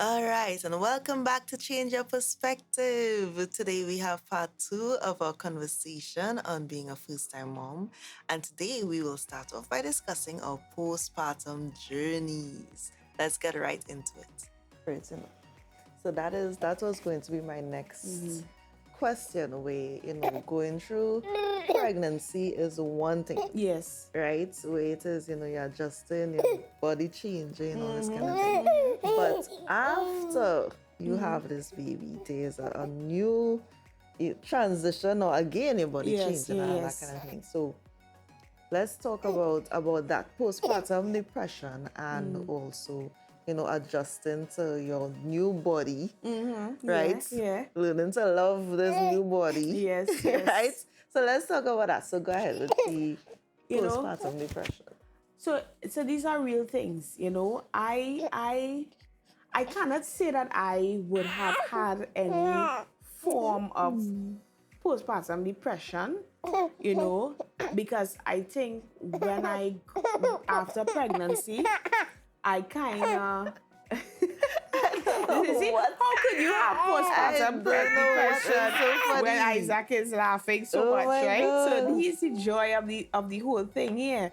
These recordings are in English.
All right, and welcome back to Change Your Perspective. Today we have part 2 of our conversation on being a first-time mom. And today we will start off by discussing our postpartum journeys. Let's get right into it. Right, so that was going to be my next question where, going through pregnancy is one thing. Yes. Right? Where it is, you're adjusting, your body changing, all this kind of thing. But after you have this baby, there's a new transition, or again, your body changing and all that kind of thing. So let's talk about that postpartum depression and also, adjusting to your new body, right? Yeah. Learning to love this new body. Yes. Right? So let's talk about that. So go ahead with the postpartum depression. So these are real things, I cannot say that I would have had any form of postpartum depression, because I think when after pregnancy, I kind of... How could you have postpartum depression when Isaac is laughing so much, right? God. So he's the joy of the whole thing here,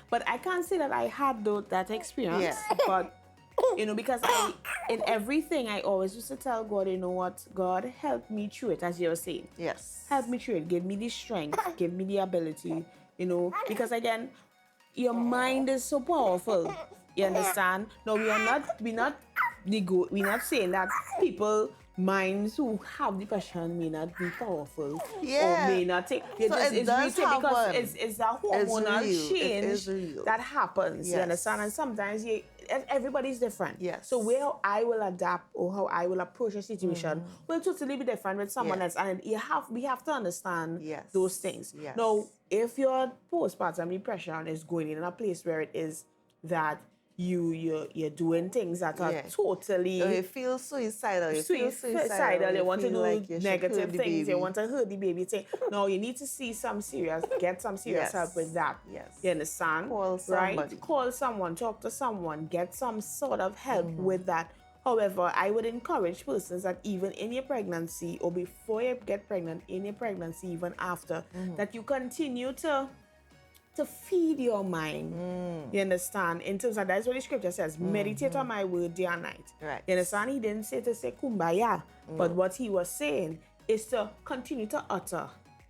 But I can't say that I had that experience, but because in everything I always used to tell God, what, God, help me through it, as you were saying. Yes. Help me through it. Give me the strength. Give me the ability, because again, your mind is so powerful. You understand? No, we're not saying that people minds who have depression may not be powerful or may not take. Because it's a hormonal change that happens. Yes. You understand? And sometimes everybody's different. Yes. So where I will adapt or how I will approach a situation will totally be different with someone else. And we have to understand those things. Yes. Now, if your postpartum depression is going in a place where it is that you're doing things that are totally... You feel suicidal. You want to do like negative things. You want to hurt the baby. No, you need to get some serious help with that. Yes. You understand? Call somebody. Right? Call someone, talk to someone, get some sort of help with that. However, I would encourage persons that even in your pregnancy or before you get pregnant, in your pregnancy, even after, that you continue to feed your mind. You understand? In terms of that's what the scripture says, meditate on my word day and night. Right. You understand? He didn't say to say kumbaya, but what he was saying is to continue to utter.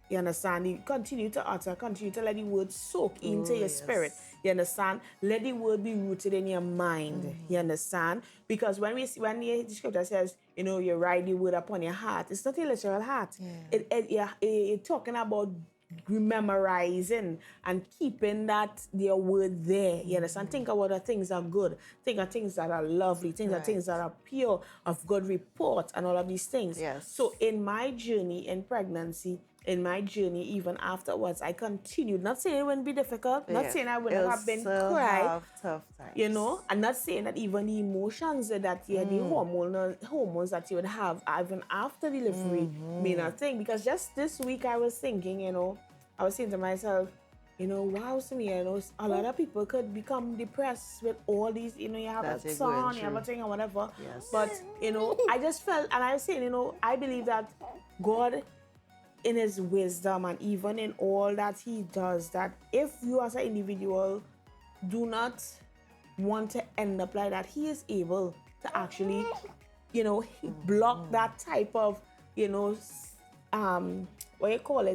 You understand? You continue to utter, continue to let the word soak into your spirit. You understand? Let the word be rooted in your mind. You understand? Because when the scripture says, you write the word upon your heart, it's not a literal heart. It's talking about memorizing and keeping their word there. You understand? Think about the things that are good. Think of things that are lovely. Think of things that are pure, of good report, and all of these things. Yes. So in my journey in pregnancy, in my journey even afterwards, I continued. Not saying it wouldn't be difficult. Not saying I wouldn't have been cry. Have tough times. I'm not saying that even the emotions that the hormones that you would have even after delivery may not think. Because just this week I was thinking, I was saying to myself, wow, Sameah, a lot of people could become depressed with all these, you have a son, you have a thing and whatever. Yes. But, I just felt, and I was saying, I believe that God, in his wisdom and even in all that he does, that if you as an individual do not want to end up like that, he is able to actually, block that type of,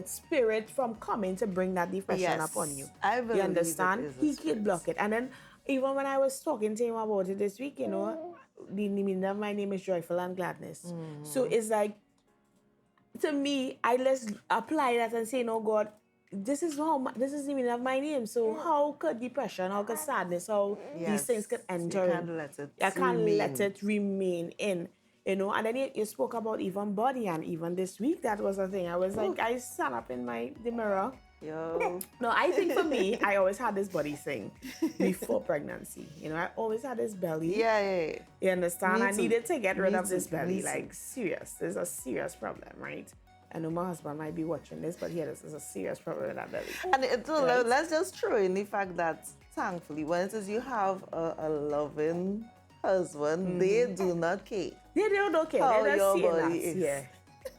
spirit from coming to bring that depression upon you. I believe you understand? He could block it. And then even when I was talking to him about it this week, the meaning of my name is Joyful and Gladness. So it's like, to me, I let's apply that and say, no, God, this is the meaning of my name. So how could depression, how could sadness, how these things could enter in? I can't let it remain in. And then you spoke about even body, and even this week that was a thing. I was like, I stand up in the mirror. Yo. No, I think for me, I always had this body thing before pregnancy. I always had this belly. Yeah. You understand? I needed to get rid of this belly. Like, serious. There's a serious problem, right? I know my husband might be watching this, but this is a serious problem with that belly. And let's just throw in the fact that, thankfully, when it is you have a loving husband, they do not care. They don't care. How They're just your seeing body us. is. Yeah.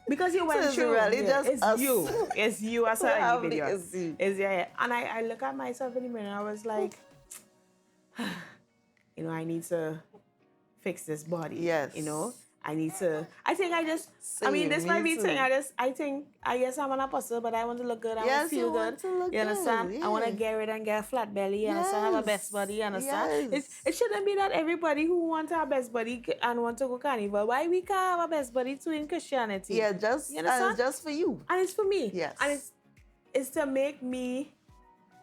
Because you went So it's through. really just it's us. you. It's you as who an have the individual. issue. And I look at myself in the mirror and I was like, I need to fix this body. Yes. I need to. I think I just. Same, this me might be too. thing. I think. Yes, I'm an apostle, but I want to look good. I want to feel you good. want to look You understand? good, I want to yeah. get rid and get a flat belly. You understand? Have a best body. You understand? Yes. It shouldn't be that everybody who wants a best body and want to go carnival. Why we can't have a best body too in Christianity? Yeah, You understand? and it's just for you. And it's for me. Yes. And it's to make me.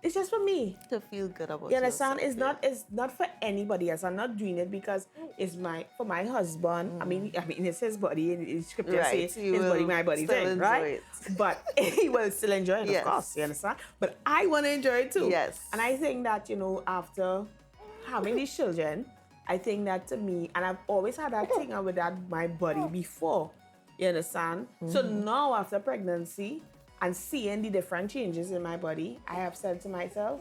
It's just for me. To feel good about You understand? yourself. It's not for anybody else. I'm not doing it because it's for my husband. I mean it's his body, and the scripture Right, say you his body, will my body still thing, enjoy right? it. But he will still enjoy it, Yes. of course. You understand? But I want to enjoy it too. Yes. And I think that after having these children, I think that to me, and I've always had that thing with my body before. You understand? So now after pregnancy and seeing the different changes in my body, I have said to myself,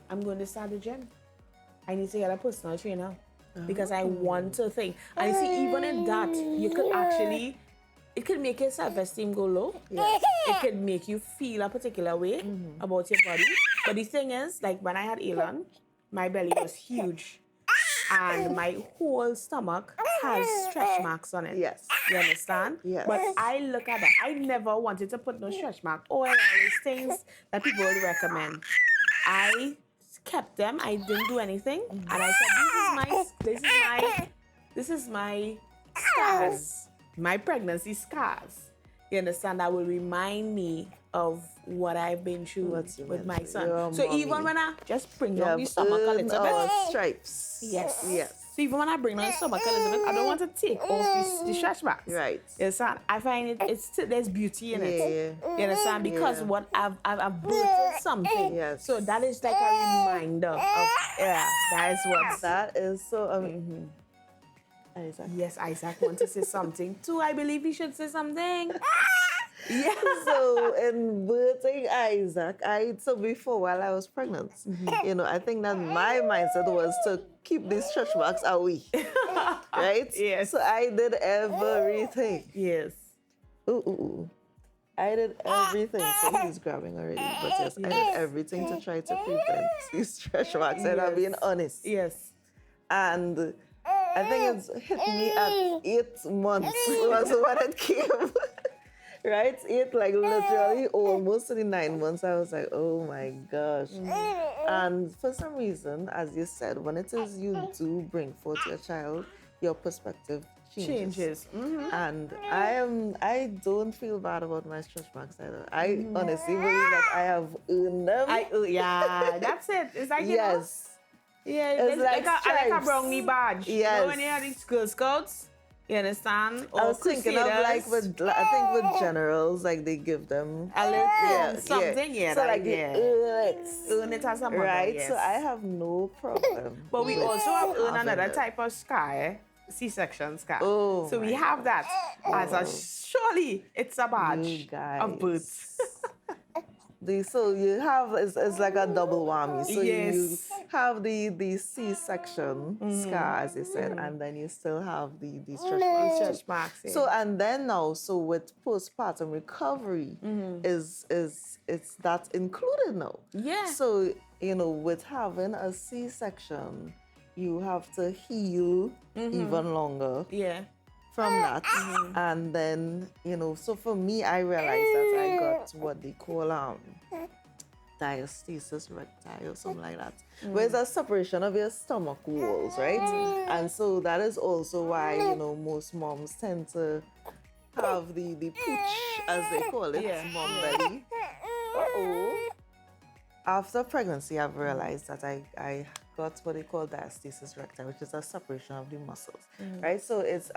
I'm going to start the gym. I need to get a personal trainer because I want to think. And you see, even in that, you could actually, it could make your self-esteem go low. Yes. It could make you feel a particular way about your body. But the thing is, like when I had Elon, my belly was huge. And my whole stomach has stretch marks on it. Yes. You understand? Yes. But I look at that. I never wanted to put no stretch mark oil, all these things that people would recommend. I kept them. I didn't do anything, and I said, "This is my scars, my pregnancy scars." You understand? That will remind me of what I've been through with my son. So even when I just bring down the stomach a little bit, stripes. yes. Yes. So even when I bring down the stomach a little bit, I don't want to take off the stretch marks. Right. You understand? I find there's beauty in it. Yeah. You understand? Because what I've birthed something. Yes. So that is like a reminder of that is what. That is so Isaac. Yes, Isaac wants to say something too. I believe he should say something. Yeah. So in birthing Isaac, so before while I was pregnant, I think that my mindset was to keep these stretch marks away. Right? Yes. So I did everything. Yes. Ooh. I did everything. So he's grabbing already. But yes, I did everything to try to prevent these stretch marks. And I'm being honest. Yes. And I think it's hit me at 8 months was when it came. Right? 8, like literally almost to the 9 months. I was like, oh my gosh. And for some reason, as you said, when it is you do bring forth your child, your perspective changes. And I don't feel bad about my stretch marks either. I honestly believe that I have earned them. Yeah, that's it. It's like, yes. Yeah, it's like a brownie badge. Yes. You know when you have these Girl Scouts? You understand? Or I was thinking of like with generals, like they give them a little something, So like earn it as a mother, right? yes. So I have no problem. But we also have earned another type of scar, C-section scar. Oh, so we have that as surely it's a badge of birth. So you have it's like a double whammy. So yes. you have the C-section scar, as you said, and then you still have the stretch marks. Yeah. So and then now, so with postpartum recovery, is that included now? Yeah. So with having a C-section, you have to heal even longer. Yeah. From that, and then so for me, I realized that I got what they call Diastasis Rectii or something like that, where it's a separation of your stomach walls, right? And so that is also why most moms tend to have the pooch, as they call it, mom belly. After pregnancy, I've realized that I got what they call Diastasis Rectii, which is a separation of the muscles, right? So it's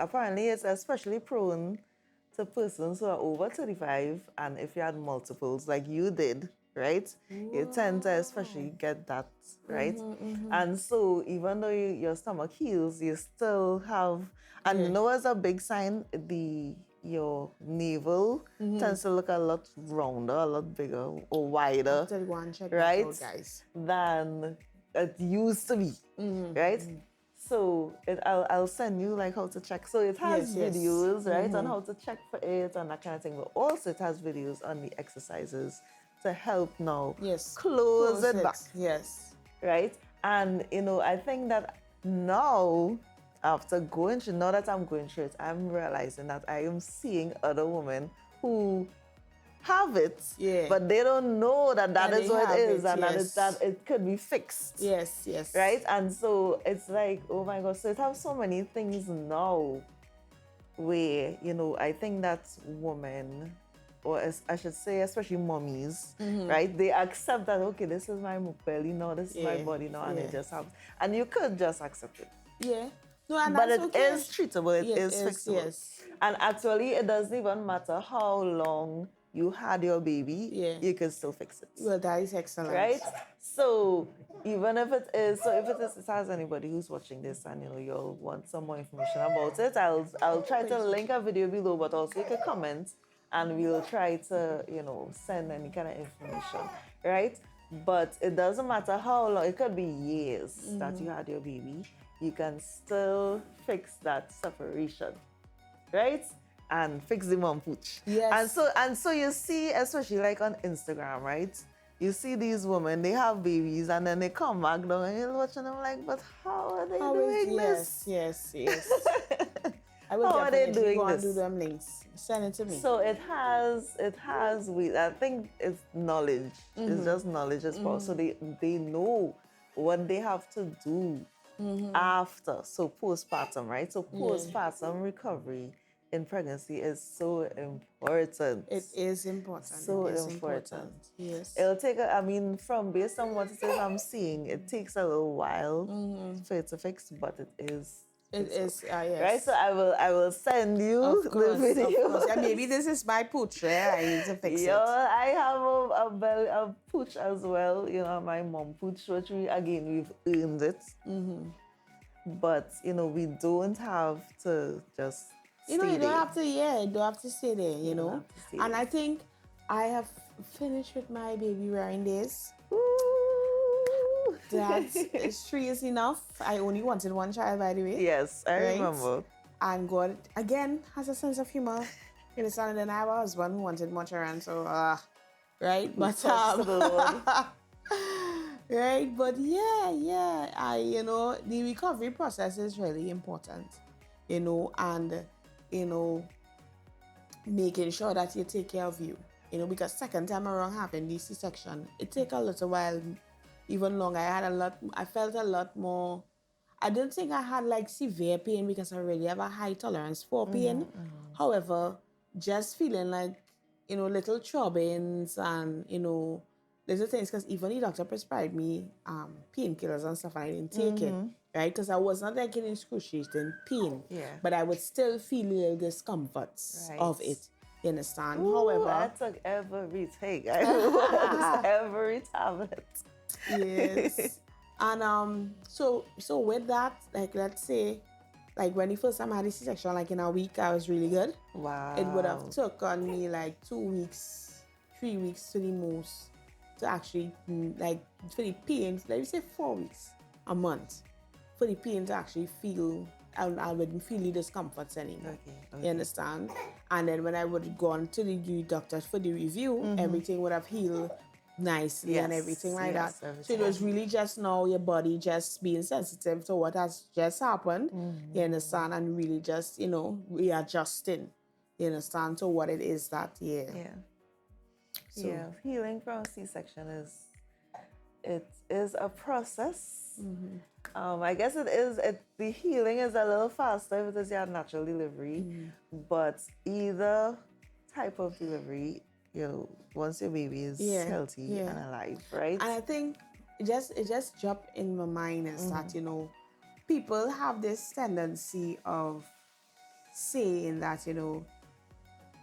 especially prone to persons who are over 35, and if you had multiples like you did, right? You tend to especially get that, right? And so even though your stomach heals, you still have, and as a big sign, your navel tends to look a lot rounder, a lot bigger or wider, right? Guys. Than it used to be, right? So I'll send you like how to check. So it has Yes, yes. videos, right, on how to check for it and that kind of thing. But also it has videos on the exercises to help now close it back. Yes. Right? And I think that now after going through, now that I'm going through it, I'm realizing that I am seeing other women who have it, but they don't know that is what it is, and that it could be fixed. Yes, yes. Right? And so it's like, oh my God, so it has so many things now where, I think that women, or as I should say, especially mommies, right? They accept that, okay, this is my belly now, this is my body now, and it just happens. And you could just accept it. Yeah. No, and but that's it okay. is treatable, it is fixable. Yes. And actually, it doesn't even matter how long you had your baby, you can still fix it. Well, that is excellent. Right? So even if it is, it has anybody who's watching this and you'll want some more information about it, I'll try to link a video below, but also you can comment and we'll try to, send any kind of information. Right? But it doesn't matter how long, it could be years that you had your baby, you can still fix that separation. Right? And fix the mom pooch. Yes. And so you see, especially like on Instagram, right? You see these women, they have babies and then they come back down and you're watching them like, but how are they doing this? Yes. I will definitely go and do them links. Send it to me. So it has, I think it's knowledge. It's just knowledge as well. So they know what they have to do after. So postpartum, right? So postpartum recovery in pregnancy is so important. It is important. So important. Yes. It'll take, from based on what it is I'm seeing, it takes a little while for it to fix, but it is. It is, yes. Right, so I will send you the video. Of course. And maybe this is my pooch, right? I need to fix it. I have a pooch as well, my mom pooch, which we've earned it. But, we don't have to just you don't have to, you don't have to stay there, And I think I have finished with my baby wearing this. That 3 is enough. I only wanted one child, by the way. Yes, I remember. And God, again, has a sense of humor. You understand? And then I have a husband who wanted more children, so, right? But, right? But, the recovery process is really important, and, making sure that you take care of you, because second time around having the C-section, it take a little while, even longer. I felt a lot more. I don't think I had like severe pain because I already have a high tolerance for pain. However, just feeling like, little throbbings and, little things, because even the doctor prescribed me painkillers and stuff and I didn't take it, right? Because I was not like in excruciating pain, but I would still feel little discomforts of it. You understand? However, I took every take. I was every tablet. Yes. And so with that, like, let's say, like when the first time I had a C-section, like in a week, I was really good. Wow. It would have took on me like 2 weeks, 3 weeks to the most to actually, like, for the pain, let me say 4 weeks, a month, for the pain to actually feel, I wouldn't feel the discomforts anymore. Okay. You understand? And then when I would have gone to the doctor for the review, everything would have healed nicely and everything like that. So it was really just now your body just being sensitive to what has just happened, you understand, and really just, readjusting, you understand, to what it is that, So, healing from C-section is a process. I guess the healing is a little faster if it is your natural delivery, but either type of delivery, once your baby is healthy and alive, right? And I think it just dropped in my mind is that, people have this tendency of saying that,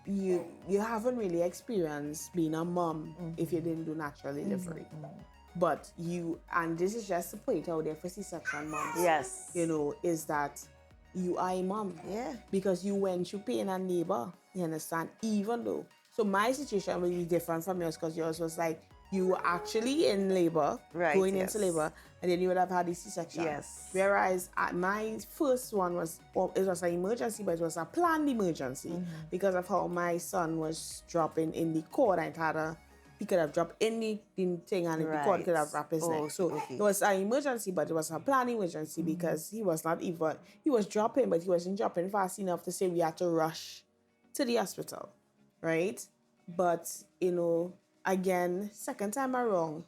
you haven't really experienced being a mom if you didn't do natural delivery. But and this is just to put it out there for C-section moms. Yes. Is that you are a mom. Yeah. Because you went through pain and labor, you understand? Even though So my situation will be different from yours because yours was like you were actually in labor, going into labor, and then you would have had the C-section. Yes. Whereas my first one was, it was an emergency, but it was a planned emergency because of how my son was dropping in the cord. He could have dropped any thing and the cord could have wrapped his neck. So it was an emergency, but it was a planned emergency because he was dropping, but he wasn't dropping fast enough to say we had to rush to the hospital, right? But, again, second time around,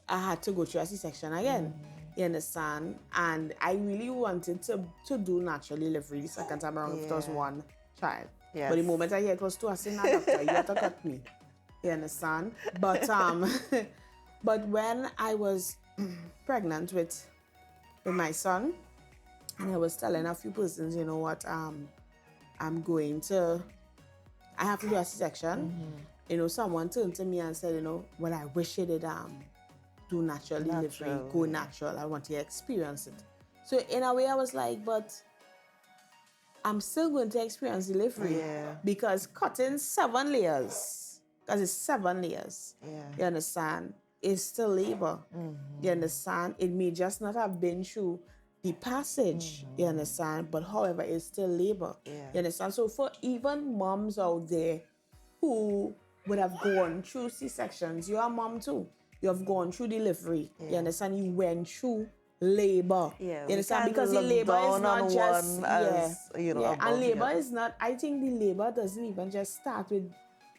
I had to go through a C-section again. You understand? And I really wanted to do natural delivery the second time around if it was one child. Yes. But the moment I heard it was two, I said, "Nah, doctor, you have to cut me." You understand? But but when I was pregnant with my son, and I was telling a few persons, you know what, I have to do a C-section. Someone turned to me and said, well, I wish you did do natural delivery, go natural. I want to experience it. So in a way, I was like, but I'm still going to experience delivery because cutting 7 layers, because it's 7 layers, you understand, is still labor. You understand? It may just not have been through the passage, you understand, but however, it's still labor. You understand? So for even moms out there who would have gone through C-sections, you're a mom too. You have gone through delivery. You understand? You went through labor. You understand? Because the labor is not just and labor is not. I think the labor doesn't even just start with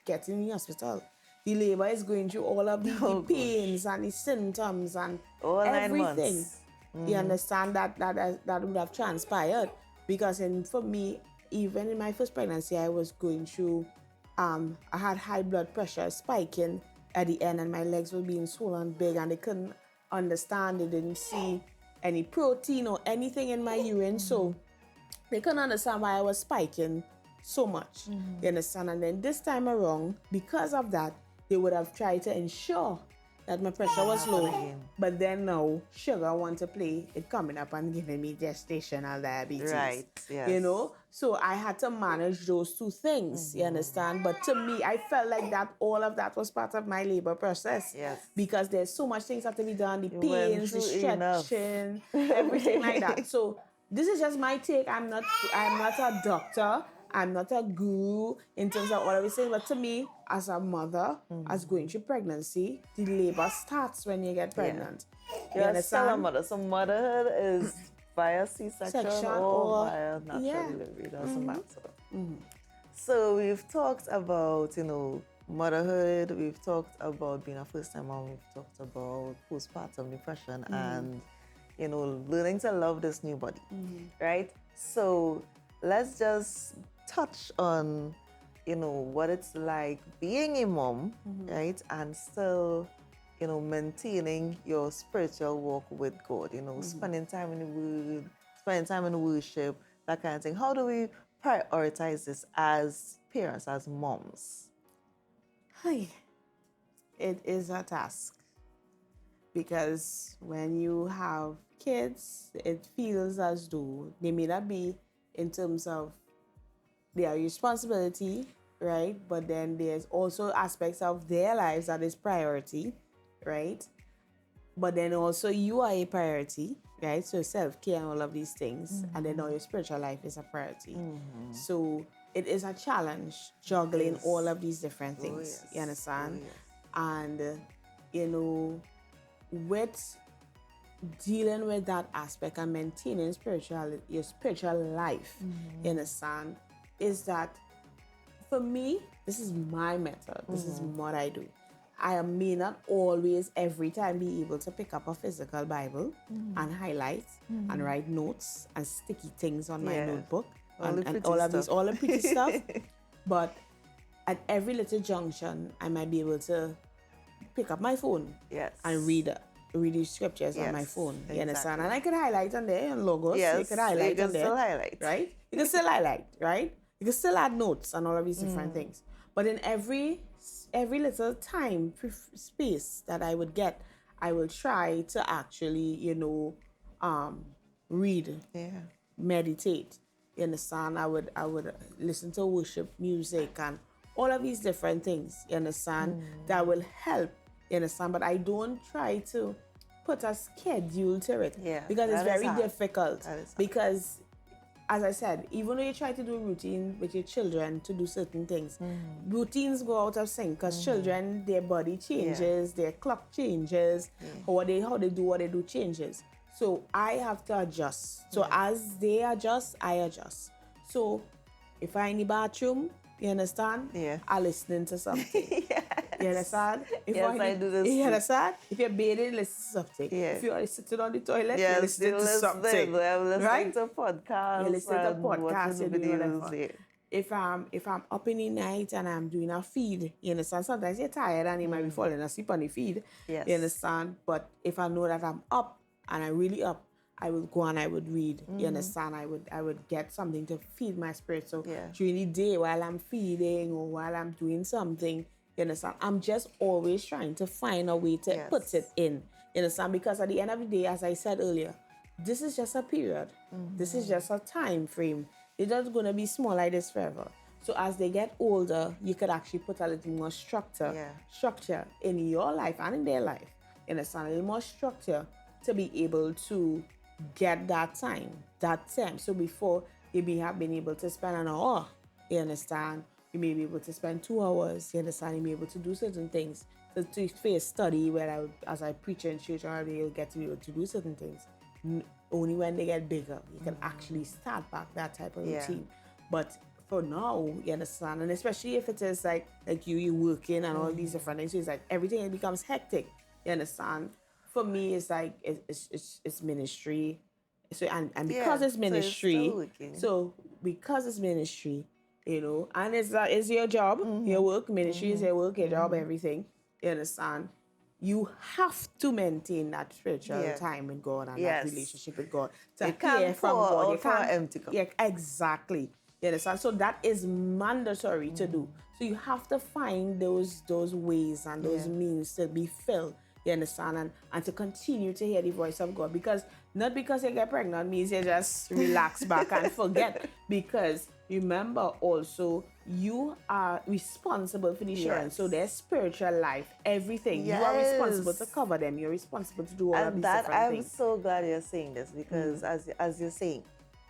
getting in the hospital. The labor is going through all of the pains and the symptoms and all everything. 9 months. You understand that would have transpired because for me, even in my first pregnancy, I was going through. I had high blood pressure spiking at the end, and my legs were being swollen big, and they couldn't understand. They didn't see any protein or anything in my urine, so they couldn't understand why I was spiking so much. You understand? And then this time around, because of that, they would have tried to ensure that my pressure was low. But then now, sugar wants to play it coming up and giving me gestational diabetes. Right, yes. So I had to manage those two things, you understand? But to me, I felt like that all of that was part of my labor process. Yes. Because there's so much things have to be done, the pains, the stretching, everything like that. So this is just my take. I'm not a doctor. I'm not a guru in terms of what I was saying, but to me, as a mother, as going through pregnancy, the labor starts when you get pregnant. You understand? Still a mother. So motherhood is via C-section or via natural delivery. Doesn't matter. So we've talked about, motherhood. We've talked about being a first-time mom. We've talked about postpartum depression and, learning to love this new body, right? So let's just touch on, what it's like being a mom, right? And still, maintaining your spiritual walk with God, spending time in the Word, spending time in worship, that kind of thing. How do we prioritize this as parents, as moms? Hi. It is a task. Because when you have kids, it feels as though they may not be in terms of their responsibility, right? But then there's also aspects of their lives that is priority, right? But then also you are a priority, right? So self-care and all of these things. And then now your spiritual life is a priority. So it is a challenge juggling all of these different things. You understand? And, with dealing with that aspect and maintaining your spiritual life, you understand, is that for me, this is my method. This is what I do. I may not always every time be able to pick up a physical Bible and highlight and write notes and sticky things on my notebook and all of these, all the pretty stuff. But at every little junction, I might be able to pick up my phone and read the scriptures on my phone. You understand? And I could highlight on there and logos. You could highlight on there. Right? You can still highlight, right? You can still add notes and all of these different things. But in every little time space that I would get, I will try to actually, read, meditate. You understand? I would listen to worship music and all of these different things, you understand, that will help, you understand. But I don't try to put a schedule to it, because it's very difficult. Because, as I said, even though you try to do a routine with your children to do certain things, routines go out of sync, because children, their body changes, their clock changes, how they do what they do changes. So I have to adjust. So as they adjust, I adjust. So if I'm in the bathroom, you understand? I listening to something. You understand? If I do this. You understand? If you're bathing, listen to something. If you're sitting on the toilet, you're listening to something. I'm listening right? to podcasts. You're listening to podcasts, you're doing videos. whatever. If I'm up in the night and I'm doing a feed, you understand? Sometimes you're tired and you might be falling asleep on the feed. Yes. You understand? But if I know that I'm up and I'm really up, I would go and I would read. You understand? I would get something to feed my spirit. So during the day, while I'm feeding or while I'm doing something, you understand, I'm just always trying to find a way to put it in. You understand? Because at the end of the day, as I said earlier, this is just a period. This is just a time frame. It's not going to be small like this forever. So as they get older, you could actually put a little more structure in your life and in their life. You understand? A little more structure to be able to get that time. So before you may have been able to spend an hour, you understand? You may be able to spend 2 hours, you understand? You may be able to do certain things. So for your study, where as I preach in church, you'll get to be able to do certain things. Only when they get bigger, you can actually start back that type of routine. But for now, you understand? And especially if it is like you working and all these different things, so it's like everything becomes hectic, you understand? For me, it's like it's ministry. So and because it's ministry, because it's ministry, you know, and it's your job, your work, ministry is your work, your job, everything. You understand? You have to maintain that spiritual time with God and that relationship with God to hear from God. You can't empty cup. Yeah, exactly. You understand? So that is mandatory to do. So you have to find those ways and those means to be filled. You understand? And to continue to hear the voice of God. Because not because you get pregnant means you just relax back and forget. Because remember also, you are responsible for the children. So their spiritual life, everything. You are responsible to cover them. You're responsible to do all of these different things. I'm so glad you're saying this, because as you're saying,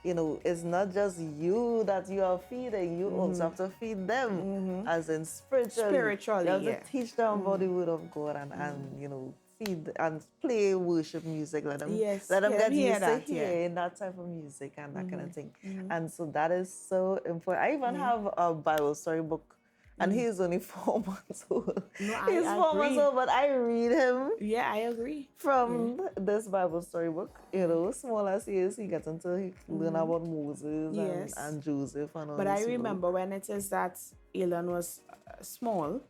you know, it's not just you that you are feeding, you also have to feed them, as in spiritually. You have to teach them about the word of God and you know, feed and play worship music, let them get used to hearing that type of music and that kind of thing. And so that is so important. I even have a Bible story book. And he's only 4 months old. No, he's 4 months old, but I read him. Yeah, I agree. From this Bible story book, you know, small as he is, he gets to learn about Moses and Joseph and all. But I remember when it is that Elon was small,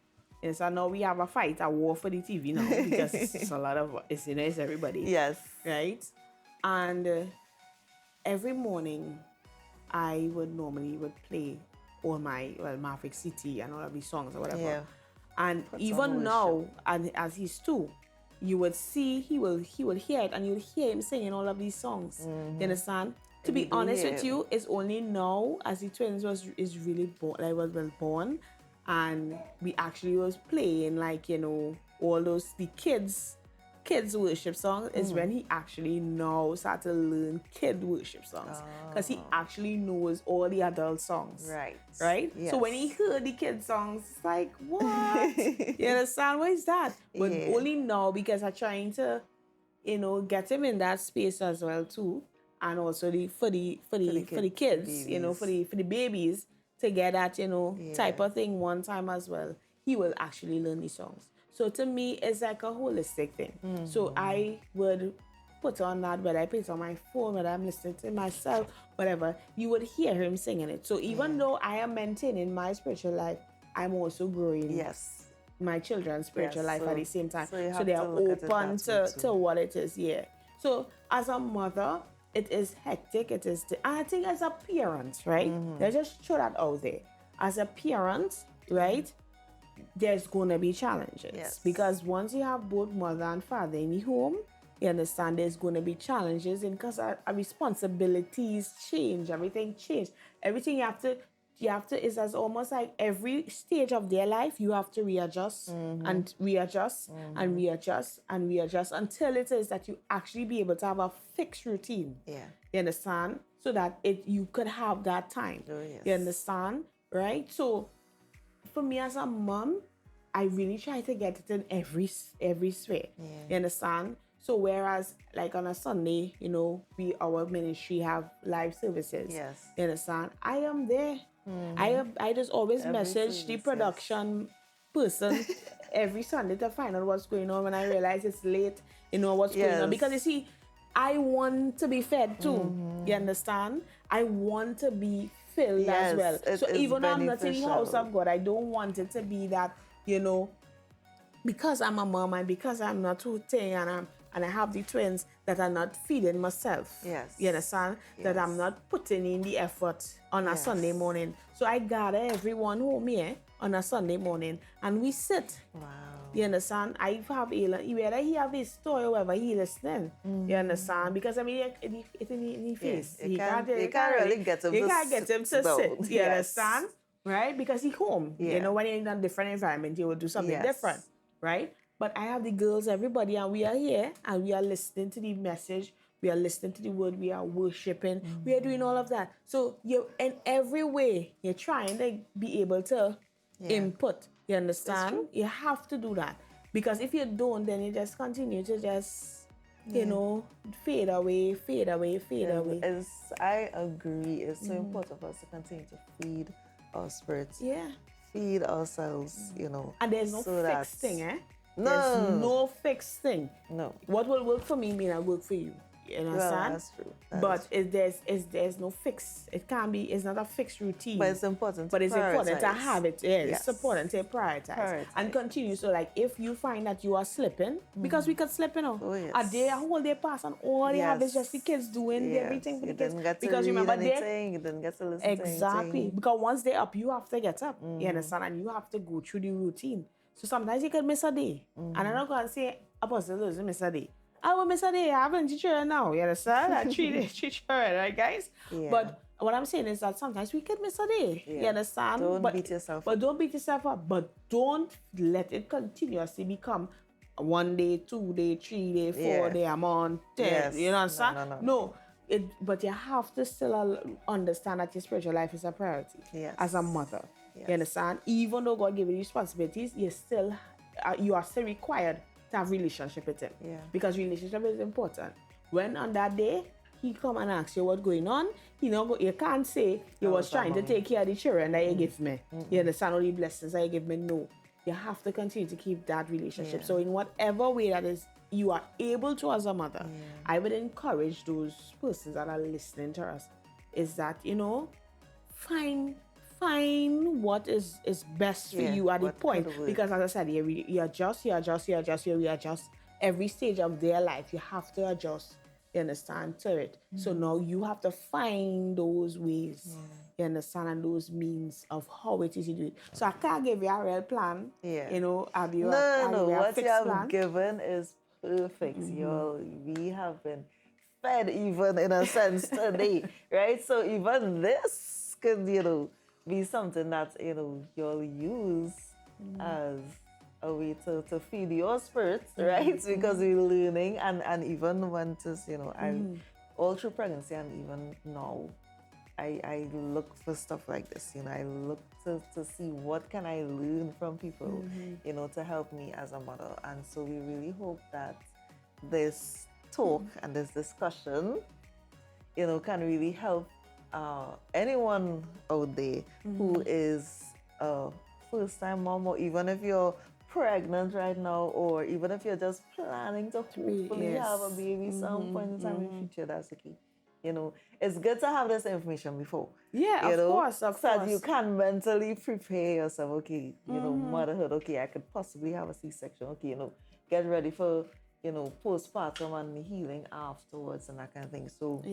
and so now we have a war for the TV now, because it's a lot of, it's everybody. Yes. Right? And every morning, I would normally play all my Maverick City and all of these songs or whatever. Yeah. And even now, and as he's 2, you would see he will hear it, and you'll hear him singing all of these songs. You understand? To be honest with you, it's only now as the twins is really born, was born, and we actually was playing, like, you know, all those the kids worship songs is when he actually now started to learn kid worship songs, because he actually knows all the adult songs. Right? Yes. So when he heard the kid songs, it's like, what? You understand? What is that? But only now, because I'm trying to, you know, get him in that space as well too, and also for the kids, you know, for the babies, to get that, you know, type of thing one time as well. He will actually learn the songs. So to me, it's like a holistic thing. So I would put on that, whether I put it on my phone, whether I'm listening to myself, whatever, you would hear him singing it. So even though I am maintaining my spiritual life, I'm also growing my children's spiritual life at the same time. So they are open to what it is. So as a mother, it is hectic. It is, I think as a parent, right? Let's just throw that out there. As a parent, right? There's going to be challenges, because once you have both mother and father in the home, you understand there's going to be challenges, and because our responsibilities change, everything you have to you have to, it's as almost like every stage of their life, you have to readjust and readjust and readjust and readjust until it is that you actually be able to have a fixed routine. Yeah. You understand? So that you could have that time. Oh, yes. You understand? Right? So for me as a mom, I really try to get it in every sphere. Yeah. You understand? So whereas like on a Sunday, our ministry have live services. Yes. You understand? I am there. I just always message the production person every Sunday to find out what's going on when I realize it's late, what's going on. Because you see, I want to be fed too. You understand? I want to be filled as well. So even though I'm not in the house of God, I don't want it to be that, because I'm a mom and because I'm not too thing and I have the twins, that I'm not feeding myself. Yes. You understand? Yes. That I'm not putting in the effort on a Sunday morning. So I gather everyone home here on a Sunday morning and we sit. Wow. You understand? I have whether he have his story or whether he listening. You understand? Because I mean, it's in his face. You can't really get him to sit. You understand? Right? Because he's home. Yeah. When you're in a different environment, you will do something different. Right? But I have the girls, everybody, and we are here and we are listening to the message. We are listening to the word. We are worshiping. We are doing all of that. So you, in every way, you're trying to be able to input. You understand? You have to do that. Because if you don't, then you just continue to just, fade away. I agree. It's so important for us to continue to feed our spirits. Yeah. Feed ourselves, And there's no fixed thing, eh? No. There's no fixed thing. No. What will work for me may not work for you. You understand? Well, that's true. But there's no fix. It can't be. It's not a fixed routine. But it's important. But it's important to have it. Yeah, yes. It's important to prioritize and continue. So, like, if you find that you are slipping, because we could slip, Oh, yes. a day, a whole day pass, and all they have is just the kids doing everything for the kids. Because remember, you didn't get to listen exactly. to anything. Because once they're up, you have to get up. You understand, and you have to go through the routine. So sometimes you could miss a day, and I'm not gonna say Apostle doesn't miss a day. I will miss a day. I haven't teacher now. You understand? I treat her, right, guys? Yeah. But what I'm saying is that sometimes we could miss a day. Yeah. You understand? Don't beat yourself up. But don't beat yourself up. But don't let it continuously become 1 day, 2 day, 3 day, 4 day, I'm on 10. Yes. You understand? No. But you have to still understand that your spiritual life is a priority as a mother. Yes. You understand? Even though God gave you responsibilities, you are still required to have relationship with him. Yeah. Because relationship is important. When on that day, he come and ask you what's going on, you can't say you was trying to take care of the children that you give me. You understand all the blessings that you give me? No. You have to continue to keep that relationship. Yeah. So in whatever way that is you are able to as a mother, I would encourage those persons that are listening to us is that, find what is best for you at the point. Because as I said, you adjust. Every stage of their life, you have to adjust, you understand, to it. So now you have to find those ways, you understand, and those means of how it is you do it. So I can't give you a real plan, have you what you have given is perfect. We have been fed even in a sense today, right? So even this could, be something that, you'll use as a way to feed your spirits, right? Because we're learning and even when all through pregnancy and even now, I look for stuff like this, I look to see what can I learn from people, to help me as a mother. And so we really hope that this talk and this discussion, can really help anyone out there who is a first-time mom, or even if you're pregnant right now, or even if you're just planning to hopefully have a baby some point in time in the future, that's the key. It's good to have this information before. Yeah, of course. So that you can mentally prepare yourself. Okay, motherhood. Okay, I could possibly have a C-section. Okay, get ready for postpartum and healing afterwards and that kind of thing. So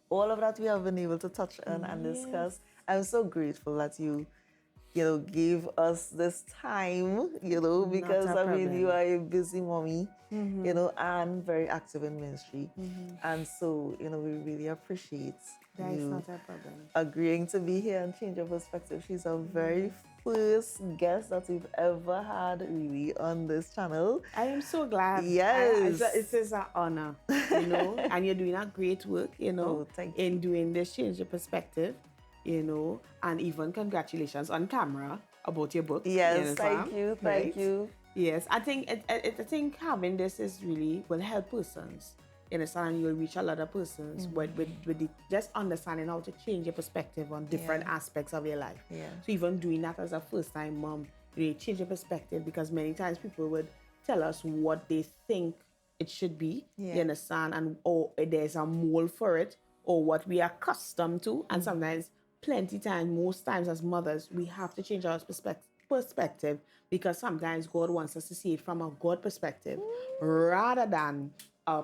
all of that we have been able to touch on and discuss. I'm so grateful that you gave us this time, because a I mean, you problem. are a busy mommy, and very active in ministry. And so, we really appreciate That is you not a problem. agreeing to be here and change your perspective. She's a very first guest that we've ever had really on this channel. I am so glad. Yes. It is an honor, and you're doing a great work, Oh, thank in you. doing this change your perspective, and even congratulations on camera about your book. Yes, thank you, thank you. Yes, I think I think having this is really will help persons. And you'll reach a lot of persons with the just understanding how to change your perspective on different aspects of your life. Yeah. So even doing that as a first-time mom, you change your perspective, because many times people would tell us what they think it should be. You understand, and or there's a mold for it, or what we are accustomed to, and sometimes, most times as mothers, we have to change our perspective, because sometimes God wants us to see it from a God perspective rather than a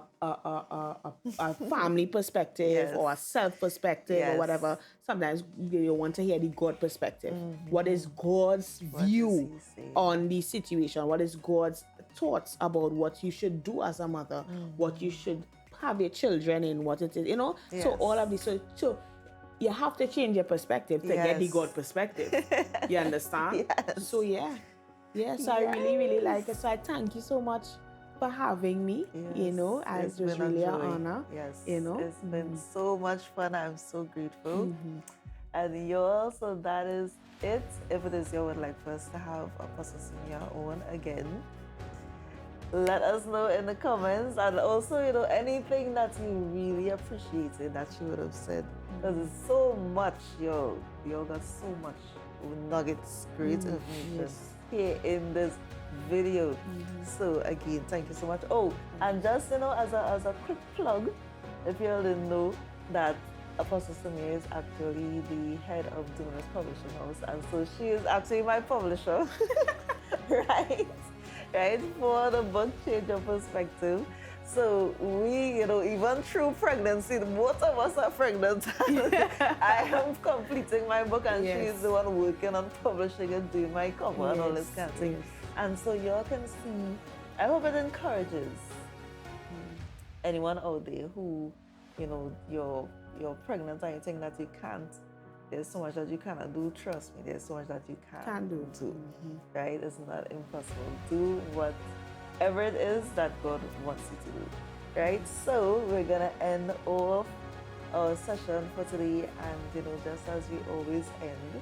family perspective or a self perspective or whatever. Sometimes you want to hear the God perspective. What is God's view on the situation? What is God's thoughts about what you should do as a mother? What you should have your children in? What it is, So all of this. So you have to change your perspective to get the God perspective. You understand? Yes. So so I really, really like it. So I thank you so much for having me. It's It was been really a an joy. honor. Yes, it's been so much fun. I'm so grateful. And so that is it. If it is you would like for us to have Apostle Sameah on again, let us know in the comments. And also, anything that you really appreciated that you would have said. Because it's so much, you got so much nuggets, great information here in this video. So again, thank you so much. Oh, and just as a quick plug, if you all didn't know, that Apostle Sameah is actually the head of Dunamis Publishing House, and so she is actually my publisher, right, for the book Change Your Perspective. So we, even through pregnancy, both of us are pregnant. I am completing my book, and she's the one working on publishing and doing my cover and all this kind of thing. And so y'all can see, I hope it encourages anyone out there who, you're pregnant and you think that you can't. There's so much that you cannot do. Trust me, there's so much that you can do. Right? It's not impossible. Do whatever it is that God wants you to do. Right? So we're gonna end off our session for today, and just as we always end,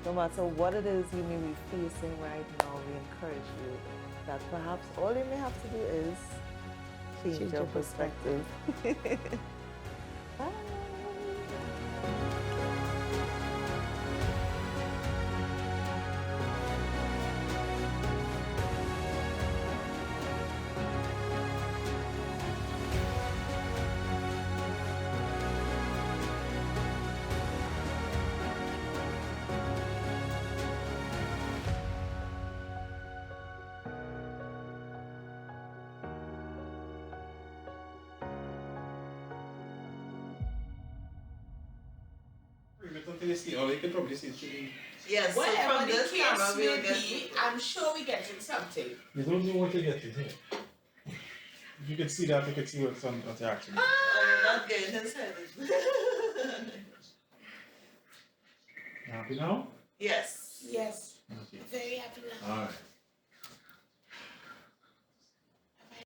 no matter what it is you may be facing right now, we encourage you that perhaps all you may have to do is change your perspective. Bye. Or you can probably see it. Yes, Whatever so from the this case camera may we'll get be, I'm sure we're getting something. You don't know what you're getting here. If you can see that, you can see what's actually. you're not getting his head. Happy now? Yes. Yes. Okay. Very happy now. All right.